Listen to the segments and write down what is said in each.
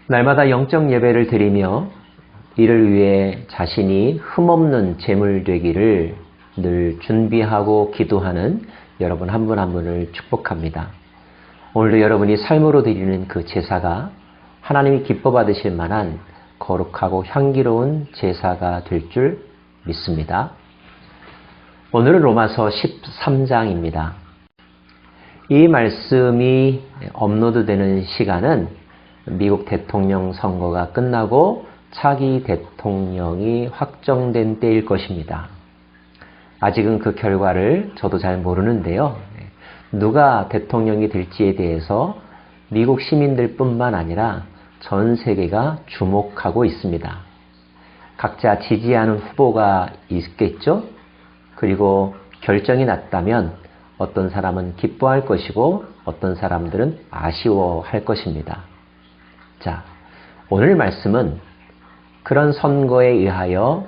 날마다 영적 예배를 드리며 이를 위해 자신이 흠없는 제물 되기를 늘 준비하고 기도하는 여러분 한 분 한 분을 축복합니다. 오늘도 여러분이 삶으로 드리는 그 제사가 하나님이 기뻐 받으실 만한 거룩하고 향기로운 제사가 될 줄 믿습니다. 오늘은 로마서 13장입니다. 이 말씀이 업로드되는 시간은 미국 대통령 선거가 끝나고 차기 대통령이 확정된 때일 것입니다. 아직은 그 결과를 저도 잘 모르는데요. 누가 대통령이 될지에 대해서 미국 시민들뿐만 아니라 전 세계가 주목하고 있습니다. 각자 지지하는 후보가 있겠죠? 그리고 결정이 났다면 어떤 사람은 기뻐할 것이고 어떤 사람들은 아쉬워할 것입니다. 자, 오늘 말씀은 그런 선거에 의하여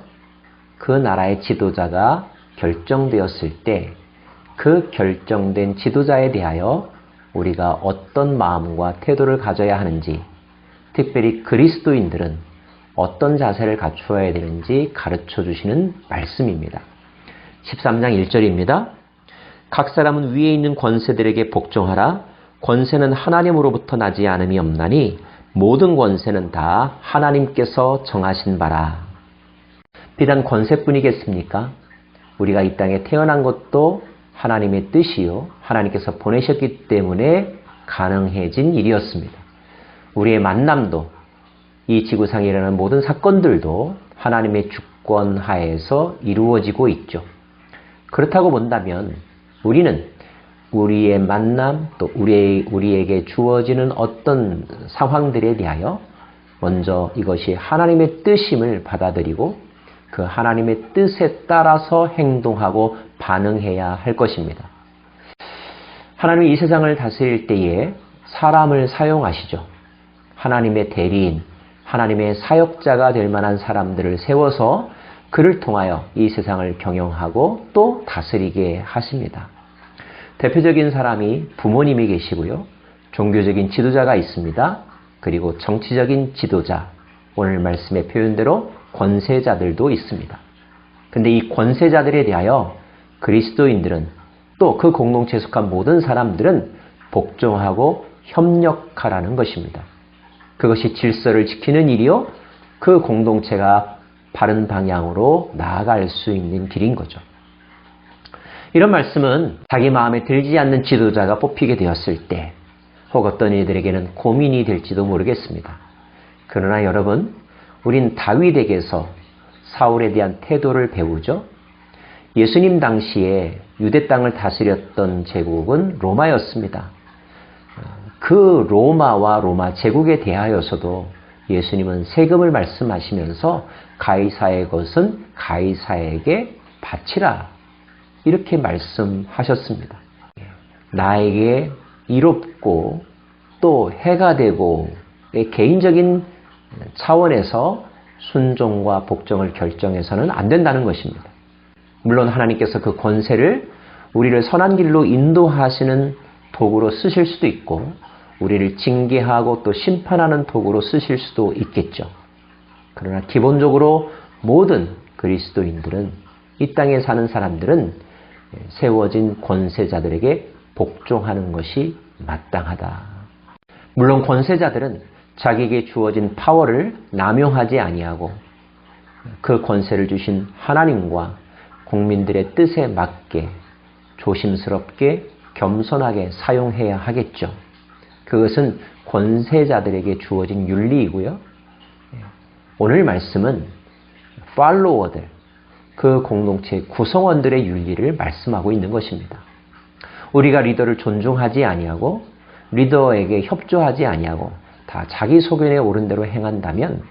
그 나라의 지도자가 결정되었을 때 그 결정된 지도자에 대하여 우리가 어떤 마음과 태도를 가져야 하는지, 특별히 그리스도인들은 어떤 자세를 갖추어야 되는지 가르쳐 주시는 말씀입니다. 13장 1절입니다. 각 사람은 위에 있는 권세들에게 복종하라. 권세는 하나님으로부터 나지 않음이 없나니 모든 권세는 다 하나님께서 정하신 바라. 비단 권세뿐이겠습니까? 우리가 이 땅에 태어난 것도 하나님의 뜻이요, 하나님께서 보내셨기 때문에 가능해진 일이었습니다. 우리의 만남도, 이 지구상에 일어나는 모든 사건들도 하나님의 주권 하에서 이루어지고 있죠. 그렇다고 본다면 우리는 우리의 만남, 또 우리에게 주어지는 어떤 상황들에 대하여 먼저 이것이 하나님의 뜻임을 받아들이고 그 하나님의 뜻에 따라서 행동하고 반응해야 할 것입니다. 하나님이 이 세상을 다스릴 때에 사람을 사용하시죠. 하나님의 대리인, 하나님의 사역자가 될 만한 사람들을 세워서 그를 통하여 이 세상을 경영하고 또 다스리게 하십니다. 대표적인 사람이 부모님이 계시고요. 종교적인 지도자가 있습니다. 그리고 정치적인 지도자, 오늘 말씀의 표현대로 권세자들도 있습니다. 근데 이 권세자들에 대하여 그리스도인들은 또 그 공동체에 속한 모든 사람들은 복종하고 협력하라는 것입니다. 그것이 질서를 지키는 일이요, 그 공동체가 바른 방향으로 나아갈 수 있는 길인 거죠. 이런 말씀은 자기 마음에 들지 않는 지도자가 뽑히게 되었을 때 혹 어떤 이들에게는 고민이 될지도 모르겠습니다. 그러나 여러분, 우린 다윗에게서 사울에 대한 태도를 배우죠. 예수님 당시에 유대 땅을 다스렸던 제국은 로마였습니다. 그 로마와 로마 제국에 대하여서도 예수님은 세금을 말씀하시면서 가이사의 것은 가이사에게 바치라, 이렇게 말씀하셨습니다. 나에게 이롭고 또 해가 되고 개인적인 차원에서 순종과 복종을 결정해서는 안 된다는 것입니다. 물론 하나님께서 그 권세를 우리를 선한 길로 인도하시는 도구로 쓰실 수도 있고 우리를 징계하고 또 심판하는 도구로 쓰실 수도 있겠죠. 그러나 기본적으로 모든 그리스도인들은, 이 땅에 사는 사람들은 세워진 권세자들에게 복종하는 것이 마땅하다. 물론 권세자들은 자기에게 주어진 파워를 남용하지 아니하고 그 권세를 주신 하나님과 국민들의 뜻에 맞게 조심스럽게 겸손하게 사용해야 하겠죠. 그것은 권세자들에게 주어진 윤리이고요. 오늘 말씀은 팔로워들, 그 공동체 구성원들의 윤리를 말씀하고 있는 것입니다. 우리가 리더를 존중하지 아니하고 리더에게 협조하지 아니하고 다 자기 소견에 오른 대로 행한다면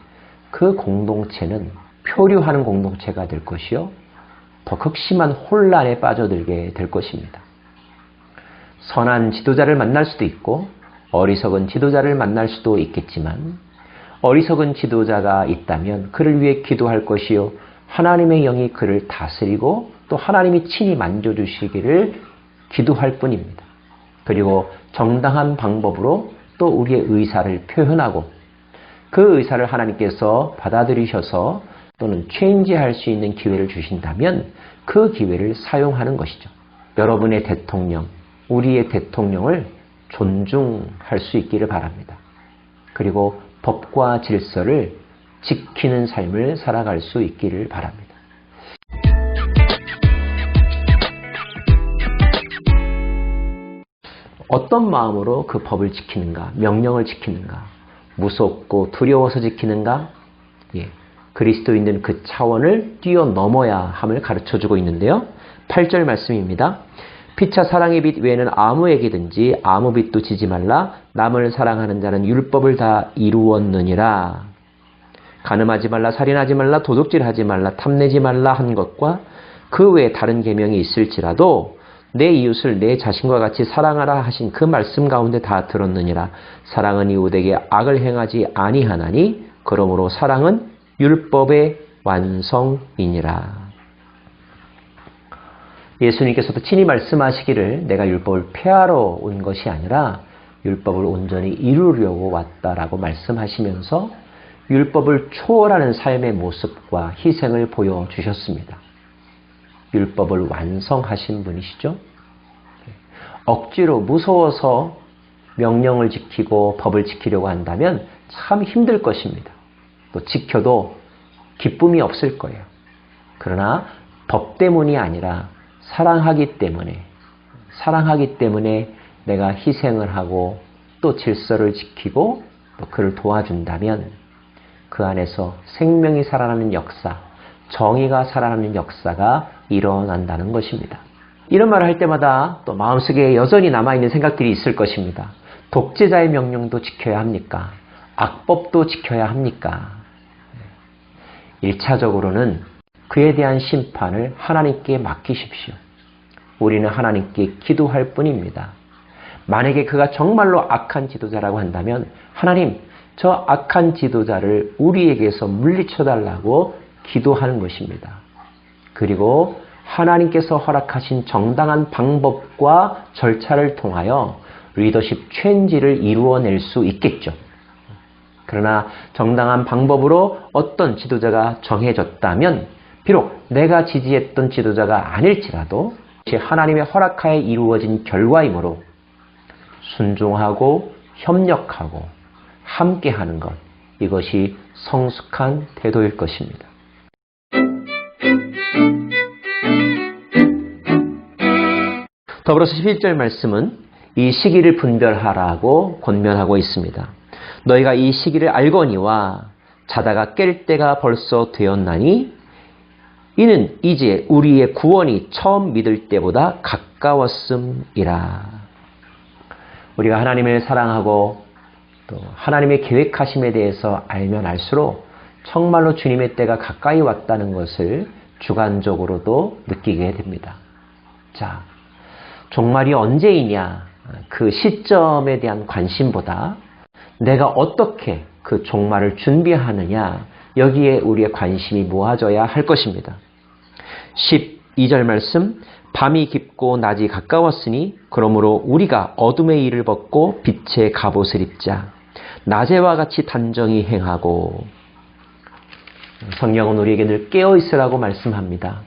그 공동체는 표류하는 공동체가 될 것이요, 더 극심한 혼란에 빠져들게 될 것입니다. 선한 지도자를 만날 수도 있고 어리석은 지도자를 만날 수도 있겠지만, 어리석은 지도자가 있다면 그를 위해 기도할 것이요, 하나님의 영이 그를 다스리고 또 하나님이 친히 만져주시기를 기도할 뿐입니다. 그리고 정당한 방법으로 또 우리의 의사를 표현하고 그 의사를 하나님께서 받아들이셔서 또는 체인지할 수 있는 기회를 주신다면 그 기회를 사용하는 것이죠. 여러분의 대통령, 우리의 대통령을 존중할 수 있기를 바랍니다. 그리고 법과 질서를 지키는 삶을 살아갈 수 있기를 바랍니다. 어떤 마음으로 그 법을 지키는가, 명령을 지키는가, 무섭고 두려워서 지키는가, 그리스도인들은 그 차원을 뛰어넘어야 함을 가르쳐주고 있는데요. 8절 말씀입니다. 피차 사랑의 빛 외에는 아무에게든지 아무 빛도 지지 말라. 남을 사랑하는 자는 율법을 다 이루었느니라. 간음하지 말라, 살인하지 말라, 도둑질하지 말라, 탐내지 말라 한 것과 그 외에 다른 계명이 있을지라도 내 이웃을 내 자신과 같이 사랑하라 하신 그 말씀 가운데 다 들었느니라. 사랑은 이웃에게 악을 행하지 아니하나니 그러므로 사랑은 율법의 완성이니라. 예수님께서도 친히 말씀하시기를 내가 율법을 폐하러 온 것이 아니라 율법을 온전히 이루려고 왔다라고 말씀하시면서 율법을 초월하는 삶의 모습과 희생을 보여주셨습니다. 율법을 완성하신 분이시죠. 억지로 무서워서 명령을 지키고 법을 지키려고 한다면 참 힘들 것입니다. 또 지켜도 기쁨이 없을 거예요. 그러나 법 때문이 아니라 사랑하기 때문에 내가 희생을 하고 또 질서를 지키고 또 그를 도와준다면 그 안에서 생명이 살아나는 역사, 정의가 살아나는 역사가 일어난다는 것입니다. 이런 말을 할 때마다 또 마음속에 여전히 남아있는 생각들이 있을 것입니다. 독재자의 명령도 지켜야 합니까? 악법도 지켜야 합니까? 1차적으로는 그에 대한 심판을 하나님께 맡기십시오. 우리는 하나님께 기도할 뿐입니다. 만약에 그가 정말로 악한 지도자라고 한다면 하나님, 저 악한 지도자를 우리에게서 물리쳐달라고 기도하는 것입니다. 그리고 하나님께서 허락하신 정당한 방법과 절차를 통하여 리더십 체인지를 이루어낼 수 있겠죠. 그러나 정당한 방법으로 어떤 지도자가 정해졌다면 비록 내가 지지했던 지도자가 아닐지라도 하나님의 허락하에 이루어진 결과이므로 순종하고 협력하고 함께하는 것, 이것이 성숙한 태도일 것입니다. 더불어서 11절 말씀은 이 시기를 분별하라고 권면하고 있습니다. 너희가 이 시기를 알거니와 자다가 깰 때가 벌써 되었나니 이는 이제 우리의 구원이 처음 믿을 때보다 가까웠음이라. 우리가 하나님을 사랑하고 또 하나님의 계획하심에 대해서 알면 알수록 정말로 주님의 때가 가까이 왔다는 것을 주관적으로도 느끼게 됩니다. 자, 종말이 언제이냐, 그 시점에 대한 관심보다 내가 어떻게 그 종말을 준비하느냐, 여기에 우리의 관심이 모아져야 할 것입니다. 12절 말씀, 밤이 깊고 낮이 가까웠으니 그러므로 우리가 어둠의 일을 벗고 빛의 갑옷을 입자. 낮에와 같이 단정히 행하고. 성경은 우리에게 늘 깨어있으라고 말씀합니다.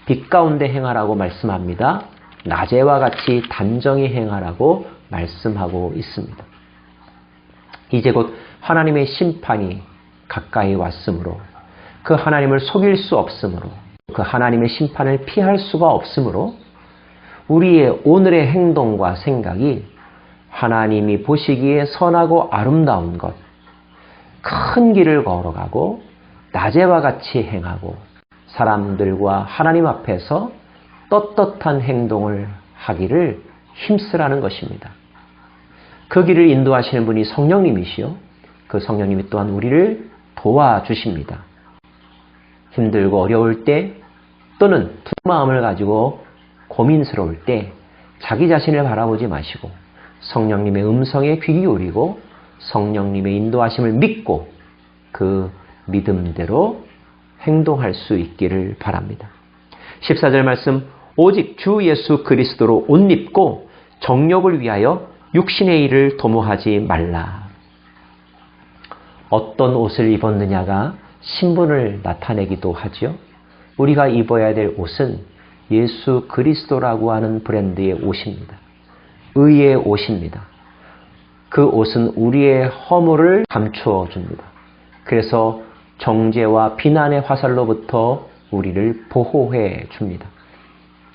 빛 가운데 행하라고 말씀합니다. 낮에와 같이 단정히 행하라고 말씀하고 있습니다. 이제 곧 하나님의 심판이 가까이 왔으므로, 그 하나님을 속일 수 없으므로, 그 하나님의 심판을 피할 수가 없으므로 우리의 오늘의 행동과 생각이 하나님이 보시기에 선하고 아름다운 것, 큰 길을 걸어가고 낮에와 같이 행하고 사람들과 하나님 앞에서 떳떳한 행동을 하기를 힘쓰라는 것입니다. 그 길을 인도하시는 분이 성령님이시요, 그 성령님이 또한 우리를 도와주십니다. 힘들고 어려울 때 또는 두 마음을 가지고 고민스러울 때 자기 자신을 바라보지 마시고 성령님의 음성에 귀 기울이고 성령님의 인도하심을 믿고 그 믿음대로 행동할 수 있기를 바랍니다. 14절 말씀, 오직 주 예수 그리스도로 옷 입고 정욕을 위하여 육신의 일을 도모하지 말라. 어떤 옷을 입었느냐가 신분을 나타내기도 하죠. 우리가 입어야 될 옷은 예수 그리스도라고 하는 브랜드의 옷입니다. 의의 옷입니다. 그 옷은 우리의 허물을 감추어 줍니다. 그래서 정죄와 비난의 화살로부터 우리를 보호해 줍니다.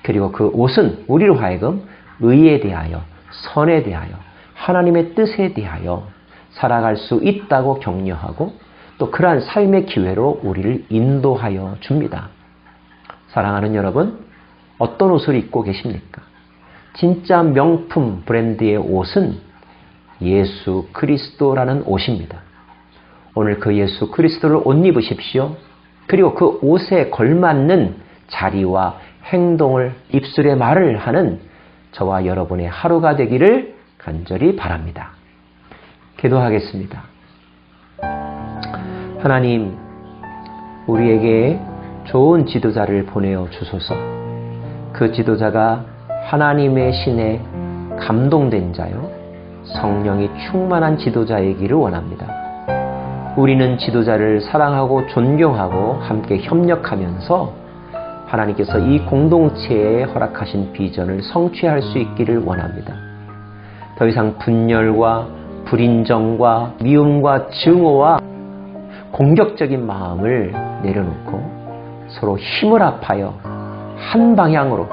그리고 그 옷은 우리로 하여금 의에 대하여, 선에 대하여, 하나님의 뜻에 대하여 살아갈 수 있다고 격려하고 또 그러한 삶의 기회로 우리를 인도하여 줍니다. 사랑하는 여러분, 어떤 옷을 입고 계십니까? 진짜 명품 브랜드의 옷은 예수 그리스도라는 옷입니다. 오늘 그 예수 그리스도를 옷 입으십시오. 그리고 그 옷에 걸맞는 자리와 행동을 입술에 말을 하는 저와 여러분의 하루가 되기를 간절히 바랍니다. 기도하겠습니다. 하나님, 우리에게 좋은 지도자를 보내어 주소서. 그 지도자가 하나님의 신에 감동된 자요, 성령이 충만한 지도자이기를 원합니다. 우리는 지도자를 사랑하고 존경하고 함께 협력하면서 하나님께서 이 공동체에 허락하신 비전을 성취할 수 있기를 원합니다. 더 이상 분열과 불인정과 미움과 증오와 공격적인 마음을 내려놓고 서로 힘을 합하여 한 방향으로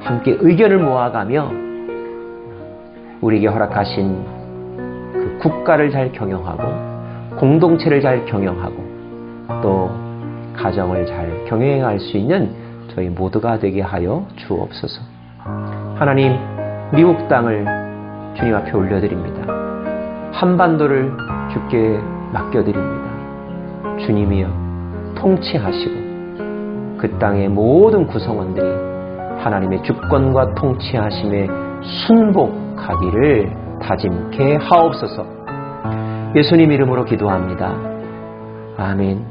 함께 의견을 모아가며 우리에게 허락하신 그 국가를 잘 경영하고 공동체를 잘 경영하고 또 가정을 잘 경영할 수 있는 저희 모두가 되게 하여 주옵소서. 하나님, 미국 땅을 주님 앞에 올려드립니다. 한반도를 주께 맡겨드립니다. 주님이여 통치하시고 그 땅의 모든 구성원들이 하나님의 주권과 통치하심에 순복하기를 다짐케 하옵소서. 예수님 이름으로 기도합니다. 아멘.